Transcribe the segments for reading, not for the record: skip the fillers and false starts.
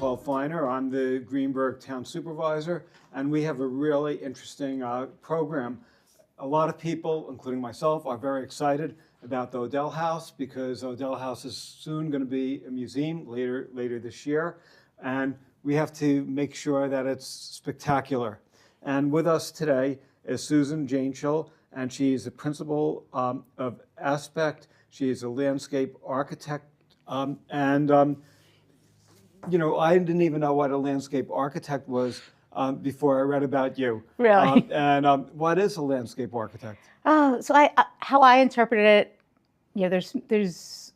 called Feiner. I'm the Greenburgh Town Supervisor, and we have a really interesting program. A lot of people, including myself, are very excited about the Odell House because Odell House is soon going to be a museum later this year, and we have to make sure that it's spectacular. And with us today is Susan Jainchill, and she's the principal of Aspect. She is a landscape architect, you know, I didn't even know what a landscape architect was before I read about you. Really? What is a landscape architect? So how I interpreted it, you know, there's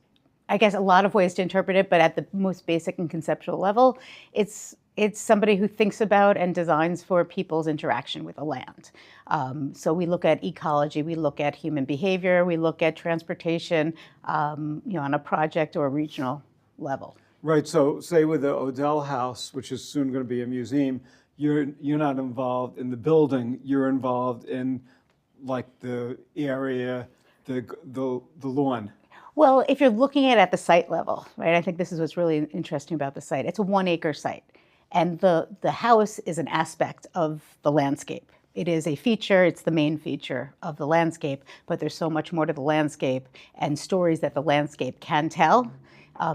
I guess a lot of ways to interpret it, but at the most basic and conceptual level, it's somebody who thinks about and designs for people's interaction with the land. So we look at ecology, we look at human behavior, we look at transportation, you know, on a project or a regional level. Right. So, say with the Odell House, which is soon going to be a museum, you're not involved in the building. You're involved in, like, the area, the lawn. Well, if you're looking at the site level, right? I think this is what's really interesting about the site. It's a 1 acre site, and the house is an aspect of the landscape. It is a feature, it's the main feature of the landscape, but there's so much more to the landscape and stories that the landscape can tell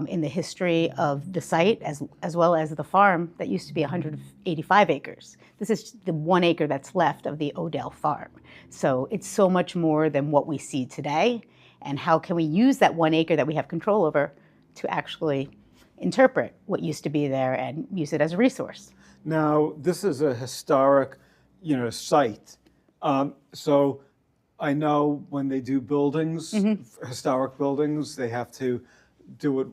in the history of the site as well as the farm that used to be 185 acres. This is the 1 acre that's left of the Odell farm. So it's so much more than what we see today. And how can we use that 1 acre that we have control over to actually interpret what used to be there and use it as a resource? Now, this is a historic, you know, site. So I know when they do buildings, historic buildings, they have to do it,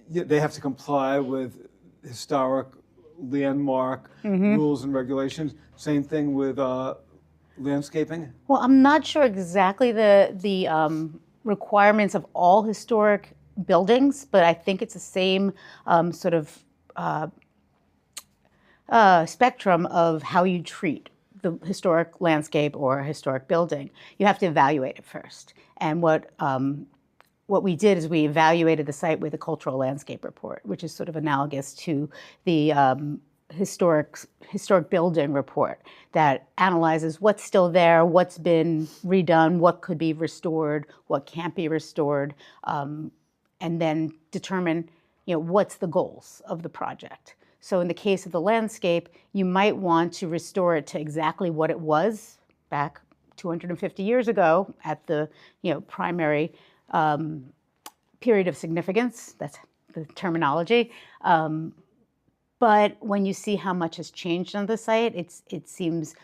they have to comply with historic landmark rules and regulations. Same thing with landscaping? Well, I'm not sure exactly the requirements of all historic buildings, but I think it's the same sort of spectrum of how you treat the historic landscape or a historic building. You have to evaluate it first. And what we did is we evaluated the site with a cultural landscape report, which is sort of analogous to the historic building report that analyzes what's still there, what's been redone, what could be restored, what can't be restored, and then determine, you know, what's the goals of the project. So in the case of the landscape, you might want to restore it to exactly what it was back 250 years ago at the, you know, primary period of significance. That's the terminology. But when you see how much has changed on the site, it seems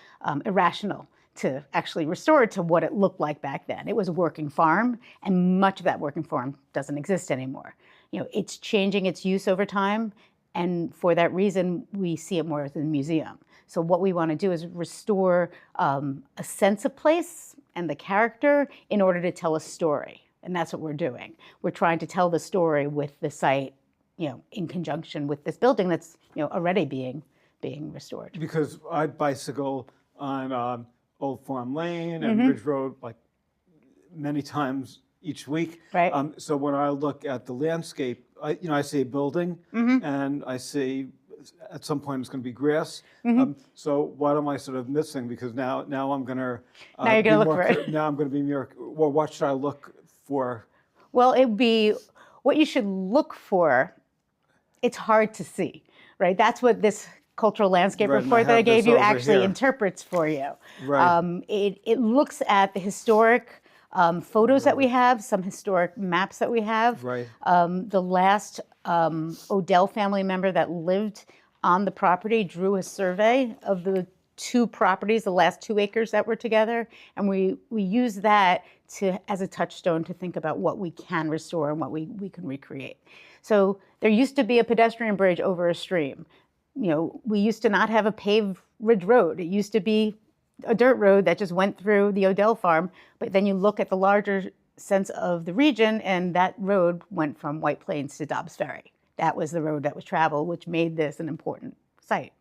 irrational to actually restore it to what it looked like back then. It was a working farm, and much of that working farm doesn't exist anymore. You know, it's changing its use over time, and for that reason, we see it more as a museum. So what we want to do is restore a sense of place and the character in order to tell a story. And that's what we're doing. We're trying to tell the story with the site, you know, in conjunction with this building that's, you know, already being restored. Because I bicycle on Old Farm Lane and Ridge Road like many times each week. Right. So when I look at the landscape, I see a building and I see at some point it's going to be grass. So what am I sort of missing? Because now I'm going to now you're going to look for it. Now I'm going to be more. Well, what should I look for? Well, it would be what you should look for. It's hard to see, right? That's what this cultural landscape report that I gave you actually interprets for you. Right. It looks at the historic photos that we have, some historic maps that we have. Right. The last Odell family member that lived on the property drew a survey of the 2 properties, the last 2 acres that were together, and we use that as a touchstone to think about what we can restore and what we can recreate. So there used to be a pedestrian bridge over a stream. You know, we used to not have a paved ridge road. It used to be a dirt road that just went through the Odell farm, but then you look at the larger sense of the region, and that road went from White Plains to Dobbs Ferry. That was the road that was traveled, which made this an important site.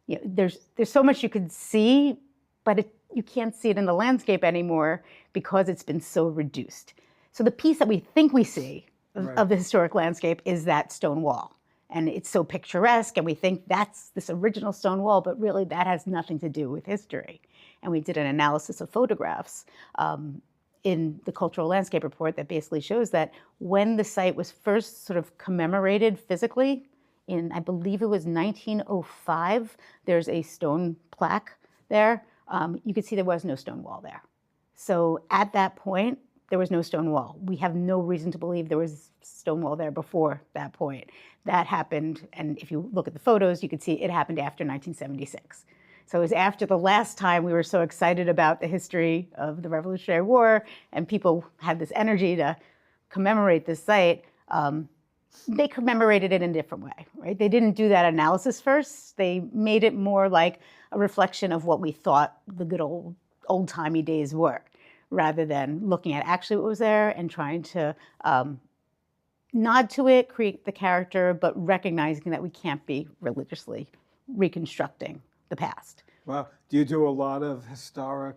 You know, there's so much you could see, but you can't see it in the landscape anymore because it's been so reduced. So the piece that we think we see of the historic landscape is that stone wall. and it's so picturesque, and we think that's this original stone wall, but really that has nothing to do with history. And we did an analysis of photographs in the Cultural Landscape Report that basically shows that when the site was first sort of commemorated physically in, I believe it was 1905, there's a stone plaque there. You could see there was no stone wall there. So at that point, there was no stone wall. We have no reason to believe there was stone wall there before that point. That happened, and if you look at the photos, you can see it happened after 1976. So it was after the last time we were so excited about the history of the Revolutionary War, and people had this energy to commemorate this site. They commemorated it in a different way, right? They didn't do that analysis first. They made it more like a reflection of what we thought the good old-timey days were, rather than looking at actually what was there and trying to nod to it, create the character, but recognizing that we can't be religiously reconstructing the past. Wow. Do you do a lot of historic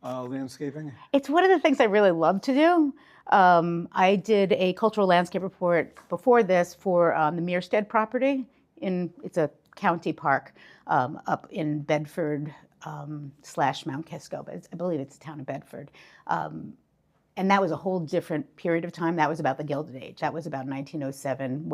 landscaping? It's one of the things I really love to do. I did a cultural landscape report before this for the Mearstead property. It's a county park up in Bedford / Mount Kisco, but I believe it's the town of Bedford. And that was a whole different period of time. That was about the Gilded Age. That was about 1907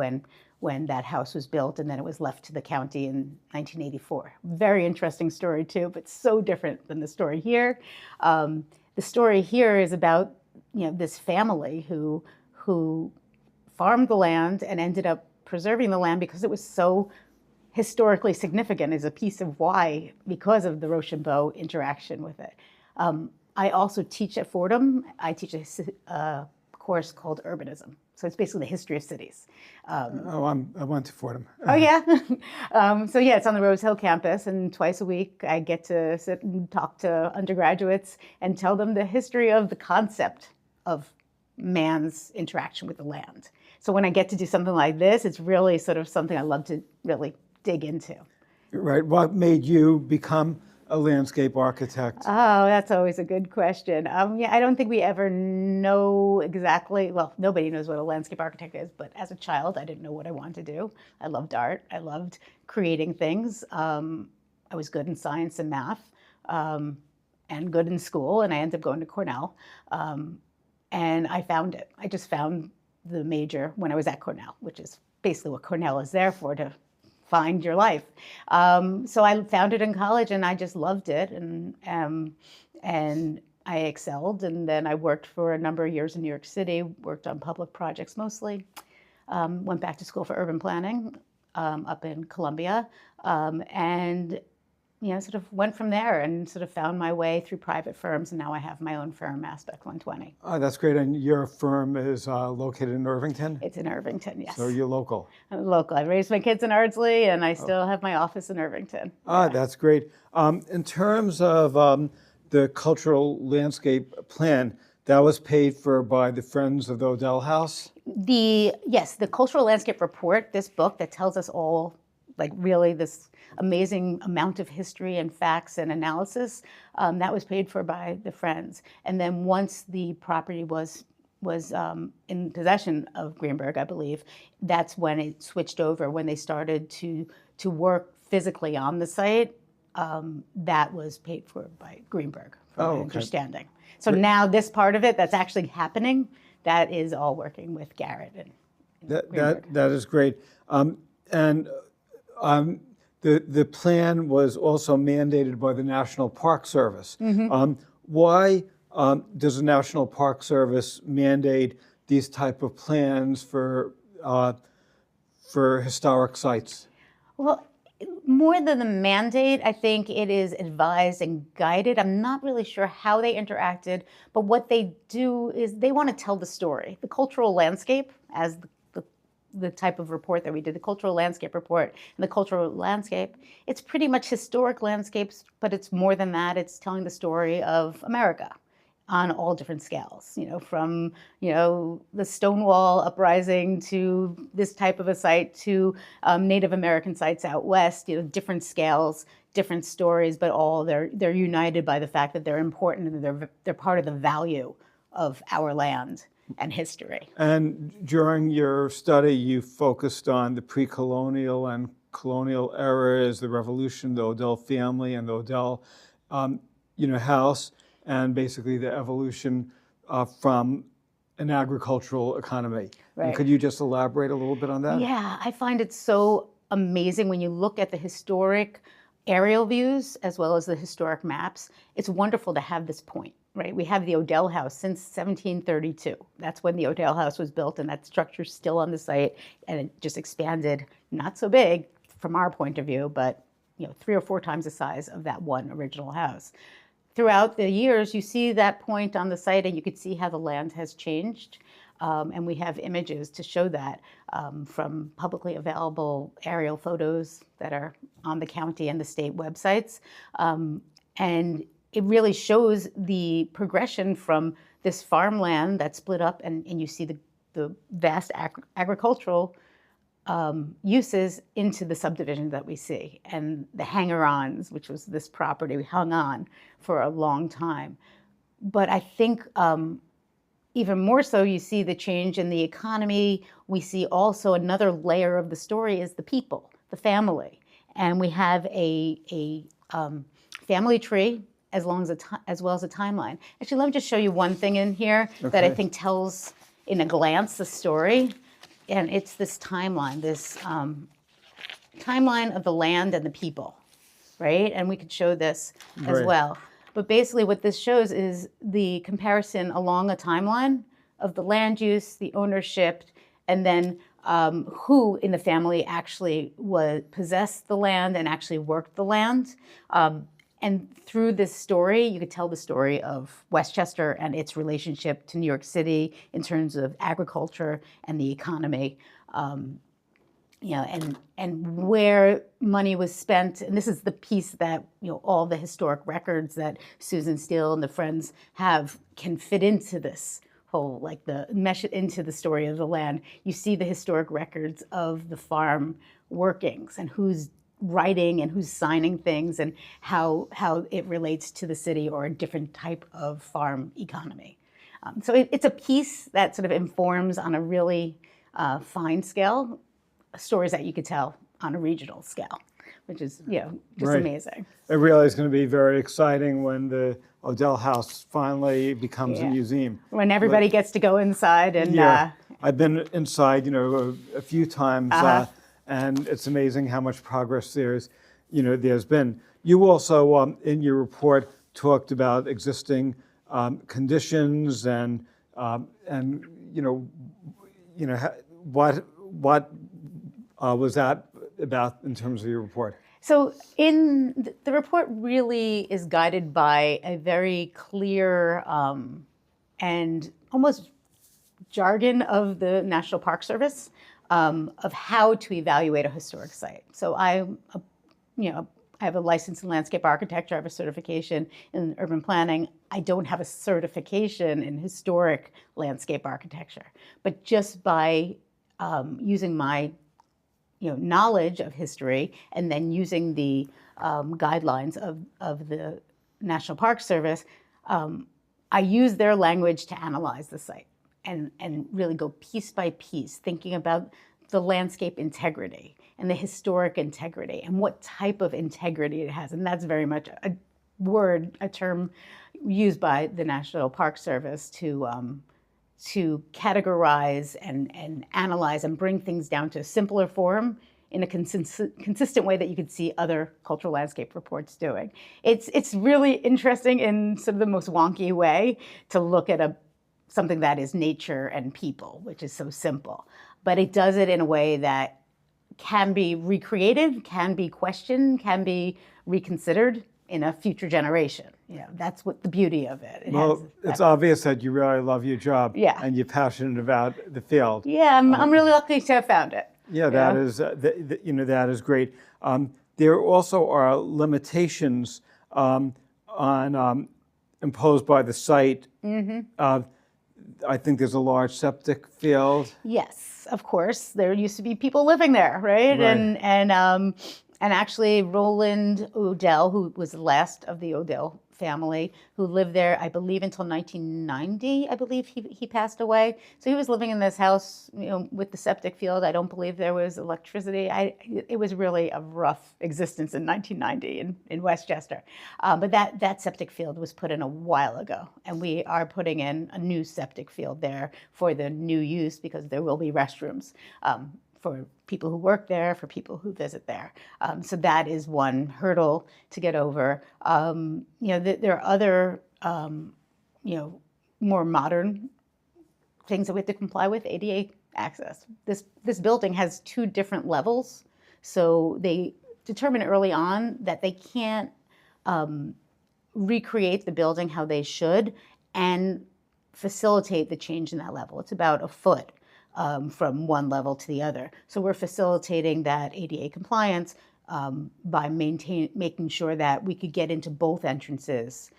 when that house was built, and then it was left to the county in 1984. Very interesting story too, but so different than the story here. The story here is about this family who farmed the land and ended up preserving the land because it was so historically significant as a piece of why, because of the Rochambeau interaction with it. I also teach at Fordham. I teach a course called Urbanism. So it's basically the history of cities. I went to Fordham. Oh, yeah? So yeah, it's on the Rose Hill campus, and twice a week I get to sit and talk to undergraduates and tell them the history of the concept of man's interaction with the land. So when I get to do something like this, it's really sort of something I love to really dig into. Right. What made you become a landscape architect? Oh, that's always a good question. Yeah, I don't think we ever know exactly, well, nobody knows what a landscape architect is, but as a child, I didn't know what I wanted to do. I loved art. I loved creating things. I was good in science and math, and good in school, and I ended up going to Cornell. And I found it. I just found the major when I was at Cornell, which is basically what Cornell is there for, to find your life. So I found it in college, and I just loved it, and I excelled. And then I worked for a number of years in New York City, worked on public projects mostly. Went back to school for urban planning up in Columbia, and sort of went from there and sort of found my way through private firms, and now I have my own firm, Aspect 120. Oh, that's great. And your firm is located in Irvington? It's in Irvington, yes. So you're local? I'm local. I raised my kids in Ardsley, and I still have my office in Irvington. Ah, that's great. In terms of the cultural landscape plan, that was paid for by the Friends of the Odell House? Yes, the Cultural Landscape Report, this book that tells us all, like really this amazing amount of history and facts and analysis, that was paid for by the Friends. And then once the property was in possession of Greenburgh, I believe, that's when it switched over, when they started to work physically on the site. That was paid for by Greenburgh, from my understanding. So now this part of it that's actually happening, that is all working with Garrett and That is great. The plan was also mandated by the National Park Service. Mm-hmm. Why does the National Park Service mandate these type of plans for historic sites? Well, more than the mandate, I think it is advised and guided. I'm not really sure how they interacted, but what they do is they want to tell the story. The cultural landscape, as the type of report that we did, the cultural landscape report, and the cultural landscape, it's pretty much historic landscapes, but it's more than that. It's telling the story of America on all different scales, from, the Stonewall uprising to this type of a site to Native American sites out west, different scales, different stories, but all they're united by the fact that they're important and they're part of the value of our land. and history. And during your study, you focused on the pre-colonial and colonial eras, the Revolution, the Odell family, and the Odell, House, and basically the evolution from an agricultural economy. Right. And could you just elaborate a little bit on that? Yeah, I find it so amazing when you look at the historic aerial views as well as the historic maps. It's wonderful to have this point, right? We have the Odell House since 1732. That's when the Odell House was built, and that structure's still on the site, and it just expanded, not so big from our point of view, but 3 or 4 times the size of that one original house. Throughout the years, you see that point on the site, and you could see how the land has changed. And we have images to show that from publicly available aerial photos that are on the county and the state websites. And it really shows the progression from this farmland that's split up, and you see the vast agricultural uses into the subdivision that we see. And the hanger-ons, which was this property, we hung on for a long time. But I think even more so, you see the change in the economy. We see also another layer of the story is the people, the family. And we have a family tree as well as a timeline. Actually, let me just show you one thing in here that I think tells in a glance the story. And it's this timeline, timeline of the land and the people, right? And we could show this as well. But basically what this shows is the comparison along a timeline of the land use, the ownership, and then who in the family actually possessed the land and actually worked the land. And through this story, you could tell the story of Westchester and its relationship to New York City in terms of agriculture and the economy. And where money was spent, and this is the piece that all the historic records that Susan Steele and the Friends have can fit into this whole, mesh it into the story of the land. You see the historic records of the farm workings and who's writing and who's signing things and how it relates to the city or a different type of farm economy. So it's a piece that sort of informs on a really fine scale stories that you could tell on a regional scale, which is just amazing. It really is going to be very exciting when the Odell House finally becomes a museum. When everybody gets to go inside and I've been inside, a few times, and it's amazing how much progress there's been. You also, in your report, talked about existing conditions and what was that about in terms of your report? So the report really is guided by a very clear and almost jargon of the National Park Service of how to evaluate a historic site. So I have a license in landscape architecture. I have a certification in urban planning. I don't have a certification in historic landscape architecture. But just by using my knowledge of history and then using the guidelines of the National Park Service, I use their language to analyze the site and really go piece by piece, thinking about the landscape integrity and the historic integrity and what type of integrity it has. And that's very much a term used by the National Park Service to categorize and analyze and bring things down to a simpler form in a consistent way that you could see other cultural landscape reports doing. It's really interesting in sort of the most wonky way to look at something that is nature and people, which is so simple. But it does it in a way that can be recreated, can be questioned, can be reconsidered in a future generation. That's what the beauty of it. It's obvious that you really love your job and you're passionate about the field. Yeah, I'm really lucky to have found it. Yeah, that is that is great. There also are limitations imposed by the site. I think there's a large septic field. Yes, of course. There used to be people living there, right? And actually, Roland Odell, who was the last of the Odell family who lived there, I believe, until 1990. I believe he passed away. So he was living in this house, with the septic field. I don't believe there was electricity. It was really a rough existence in 1990 in Westchester. But that septic field was put in a while ago, and we are putting in a new septic field there for the new use, because there will be restrooms for people who work there, for people who visit there. So that is one hurdle to get over. There are other, more modern things that we have to comply with. ADA access. This building has 2 different levels, so they determined early on that they can't recreate the building how they should and facilitate the change in that level. It's about a foot from one level to the other. So we're facilitating that ADA compliance by making sure that we could get into both entrances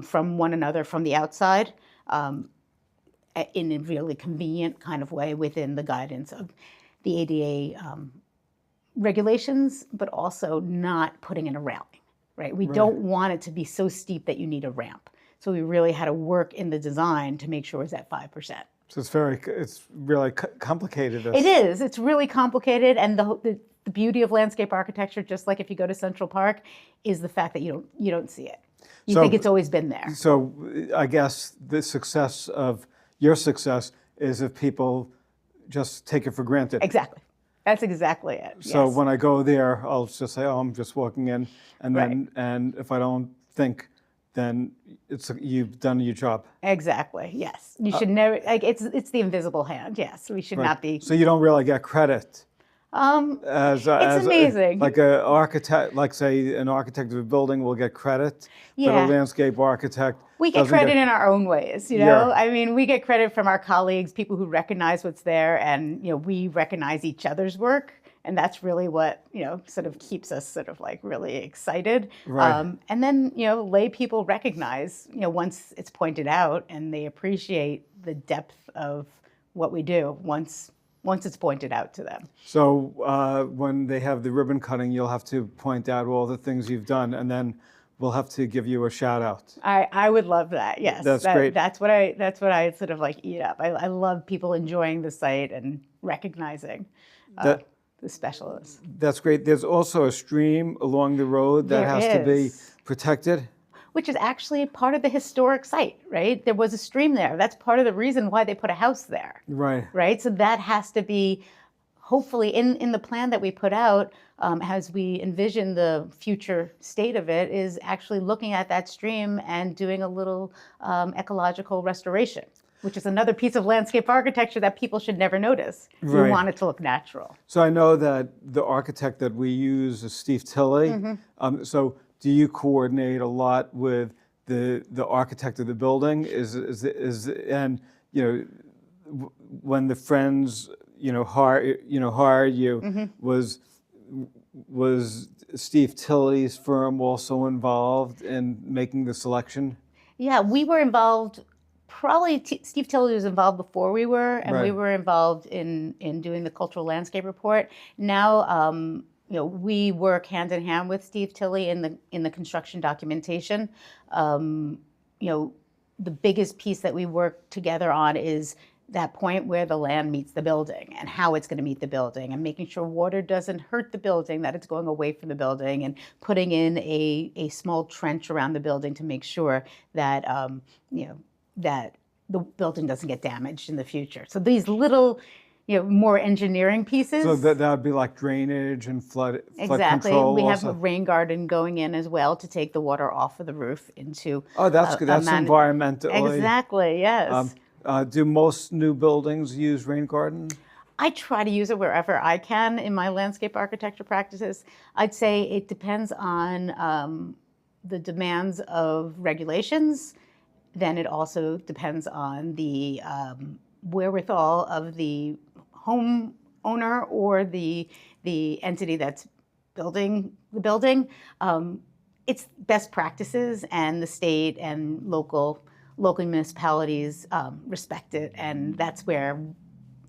from one another from the outside in a really convenient kind of way within the guidance of the ADA regulations, but also not putting in a railing, right? We don't want it to be so steep that you need a ramp. So we really had to work in the design to make sure it's at 5%. So it's really complicated. It is. It's really complicated, and the beauty of landscape architecture, just like if you go to Central Park, is the fact that you don't see it. You think it's always been there. So I guess the success of your success is if people just take it for granted. Exactly. That's exactly it. So yes. when I go there, I'll just say, "Oh, I'm just walking in," and then and if I don't think, then you've done your job. Exactly. Yes. You should never, it's the invisible hand. Yes. We should not be. So you don't really get credit. It's amazing. Like an architect, like say an architect of a building will get credit, but a landscape architect we get credit in our own ways, I mean, we get credit from our colleagues, people who recognize what's there, and we recognize each other's work. And that's really what, sort of keeps us sort of like really excited. Right. And then, lay people recognize, once it's pointed out, and they appreciate the depth of what we do once it's pointed out to them. So when they have the ribbon cutting, you'll have to point out all the things you've done, and then we'll have to give you a shout out. I would love that. Yes. That's great. That's what I sort of like eat up. I love people enjoying the site and recognizing the specialists. That's great. There's also a stream along the road that has to be protected. Which is actually part of the historic site, right? There was a stream there. That's part of the reason why they put a house there. Right. Right? So that has to be, hopefully, in the plan that we put out, as we envision the future state of it, is actually looking at that stream and doing a little ecological restoration, which is another piece of landscape architecture that people should never notice. Right. We want it to look natural. So I know that the architect that we use is Steve Tilley. So do you coordinate a lot with the architect of the building? And when the Friends hired you, was Steve Tilley's firm also involved in making the selection? Yeah, we were involved. Probably Steve Tilley was involved before we were, and we were involved in doing the cultural landscape report. Now, we work hand in hand with Steve Tilley in the construction documentation. The biggest piece that we work together on is that point where the land meets the building and how it's going to meet the building, and making sure water doesn't hurt the building, that it's going away from the building, and putting in a small trench around the building to make sure that that the building doesn't get damaged in the future. So these little, more engineering pieces. So that would be like drainage and flood control. We have a rain garden going in as well to take the water off of the roof into. Oh, that's good. That's environmentally. Exactly. Yes. Do most new buildings use rain garden? I try to use it wherever I can in my landscape architecture practices. I'd say it depends on the demands of regulations. Then it also depends on the wherewithal of the homeowner or the entity that's building the building. It's best practices, and the state and local municipalities respect it, and that's where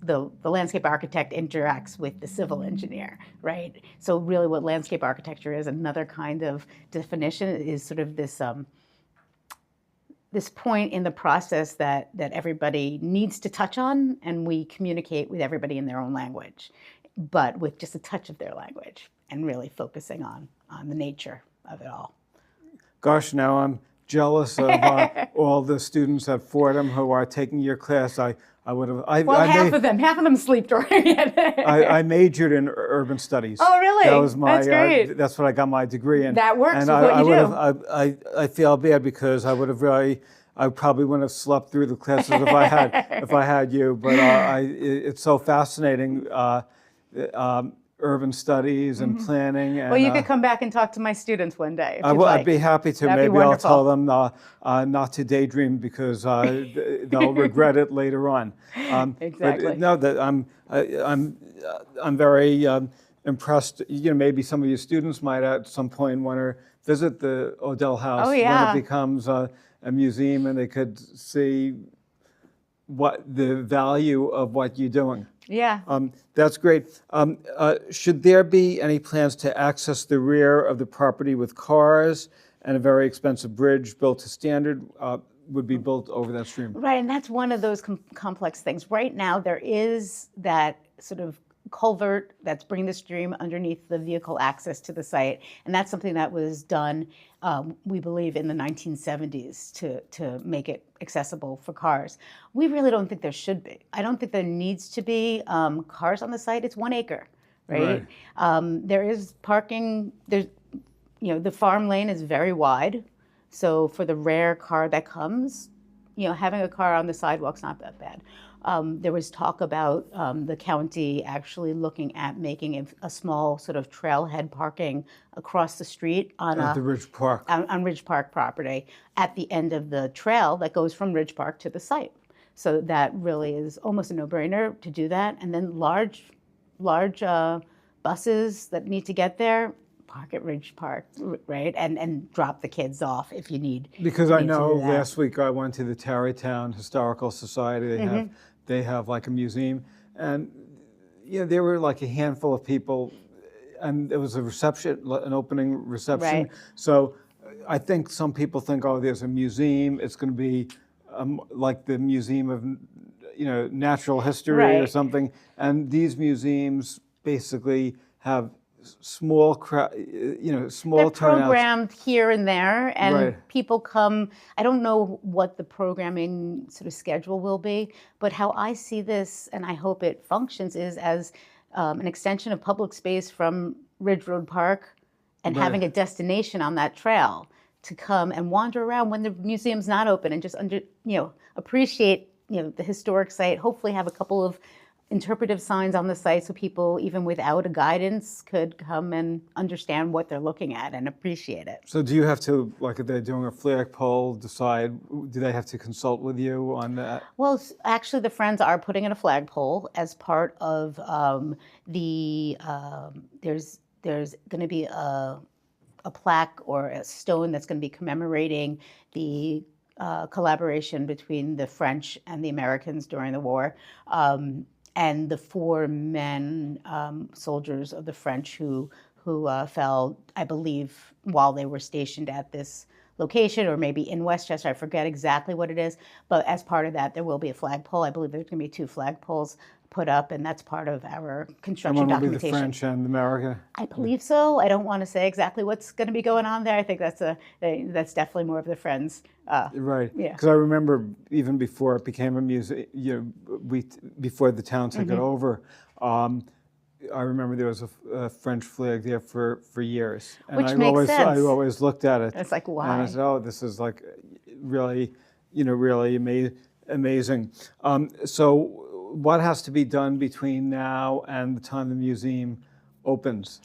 the landscape architect interacts with the civil engineer, right? So really what landscape architecture is, another kind of definition, is sort of this this point in the process that everybody needs to touch on, and we communicate with everybody in their own language, but with just a touch of their language, and really focusing on the nature of it all. Gosh, now I'm jealous of all the students at Fordham who are taking your class. I would have. Half of them sleep during it. I majored in urban studies. Oh, really? That was my. That's great. That's what I got my degree in. That works and with what you do. I feel bad because I would have really. I probably wouldn't have slept through the classes if I had you. But it's so fascinating. Urban studies and planning. And, well, you could come back and talk to my students one day. I'd be happy to. That'd Maybe I'll tell them not to daydream because they'll regret it later on. Exactly. But no, that I'm very impressed. Maybe some of your students might at some point want to visit the Odell House when it becomes a museum, and they could see what the value of what you're doing. Yeah. That's great. Should there be any plans to access the rear of the property with cars, and a very expensive bridge built to standard would be built over that stream? Right, and that's one of those complex things. Right now, there is that sort of culvert that's bringing the stream underneath the vehicle access to the site, and that's something that was done, we believe, in the 1970s to make it accessible for cars. We really don't think there should be. I don't think there needs to be cars on the site. It's 1 acre, right? There is parking. There's, the farm lane is very wide, so for the rare car that comes, having a car on the sidewalk's not that bad. There was talk about the county actually looking at making a small sort of trailhead parking across the street on the Ridge Park. On Ridge Park property at the end of the trail that goes from Ridge Park to the site. So that really is almost a no-brainer to do that. And then large buses that need to get there, park at Ridge Park, right? And drop the kids off if you need. Because I know last week I went to the Tarrytown Historical Society. They have like a museum, and there were like a handful of people, and there was a reception, an opening reception. Right. So I think some people think, oh, there's a museum. It's going to be like the Museum of Natural History or something. And these museums basically have small turnouts. They're programmed here and there, and people come. I don't know what the programming sort of schedule will be, but how I see this, and I hope it functions, is as an extension of public space from Ridge Road Park, and having a destination on that trail to come and wander around when the museum's not open, and just appreciate the historic site. Hopefully, have a couple of interpretive signs on the site so people, even without a guidance, could come and understand what they're looking at and appreciate it. So do you have to, like if they're doing a flagpole, do they have to consult with you on that? Well, actually the Friends are putting in a flagpole as part of there's going to be a plaque or a stone that's going to be commemorating the collaboration between the French and the Americans during the war. And the 4 men, soldiers of the French who fell, I believe, while they were stationed at this location, or maybe in Westchester. I forget exactly what it is. But as part of that, there will be a flagpole. I believe there's going to be 2 flagpoles put up, and that's part of our construction documentation. Will be the French and America? I believe so. I don't want to say exactly what's going to be going on there. I think that's definitely more of the Friends. Right. Yeah. Because I remember even before it became a museum, before the town took it over, I remember there was a French flag there for years. And which makes sense. I always looked at it. It's like, why? And I said, oh, this is like really, really amazing. So what has to be done between now and the time the museum opens?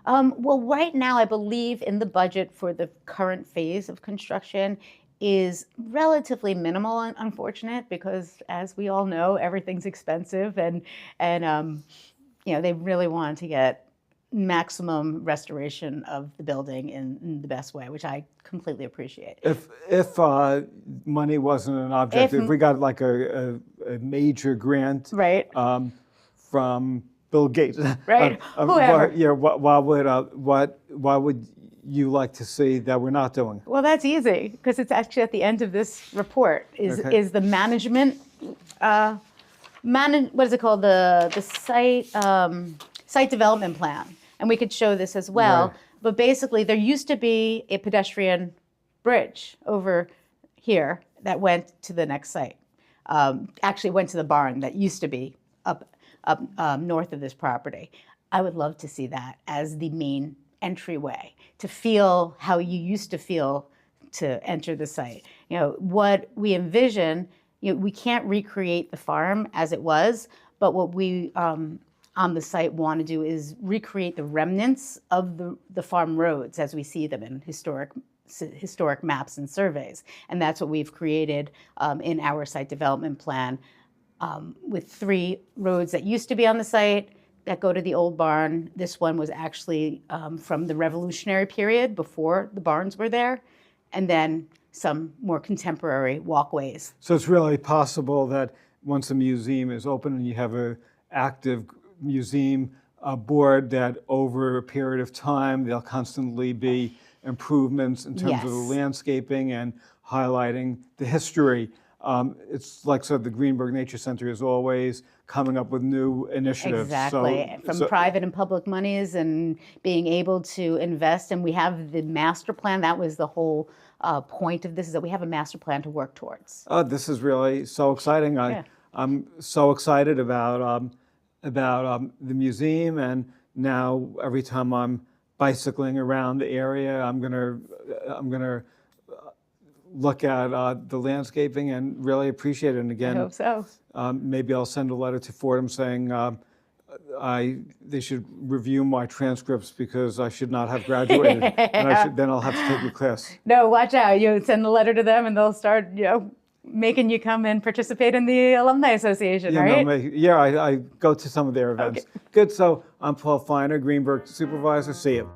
Well, right now, I believe in the budget for the current phase of construction is relatively minimal and unfortunate because, as we all know, everything's expensive, and they really wanted to get maximum restoration of the building in the best way, which I completely appreciate. If money wasn't an object, if we got like a major grant, right, from Bill Gates, right, whoever, why would you like to see that we're not doing? Well, that's easy because it's actually at the end of this report is the management, what is it called? The site development plan. And we could show this as well. Right. But basically there used to be a pedestrian bridge over here that went to the next site. Actually went to the barn that used to be up north of this property. I would love to see that as the main entryway, to feel how you used to feel to enter the site. You know, what we envision, you know, we can't recreate the farm as it was, but what we on the site want to do is recreate the remnants of the farm roads as we see them in historic maps and surveys. And that's what we've created in our site development plan with 3 roads that used to be on the site that go to the old barn. This one was actually from the Revolutionary period before the barns were there, and then some more contemporary walkways. So it's really possible that once a museum is open and you have an active museum board, that over a period of time there'll constantly be improvements in terms of the landscaping and highlighting the history. It's like the Greenburgh Nature Center is always coming up with new initiatives. Exactly, from private and public monies and being able to invest. And we have the master plan. That was the whole point of this, is that we have a master plan to work towards. This is really so exciting. I'm so excited about the museum, and now every time I'm bicycling around the area, I'm gonna look at the landscaping and really appreciate it. And again, I hope so. Maybe I'll send a letter to Fordham saying they should review my transcripts because I should not have graduated, and then I'll have to take a class. No, watch out. You send a letter to them and they'll start, making you come and participate in the Alumni Association, right? No, I go to some of their events. Okay. Good, so I'm Paul Feiner, Greenburgh Supervisor. See you.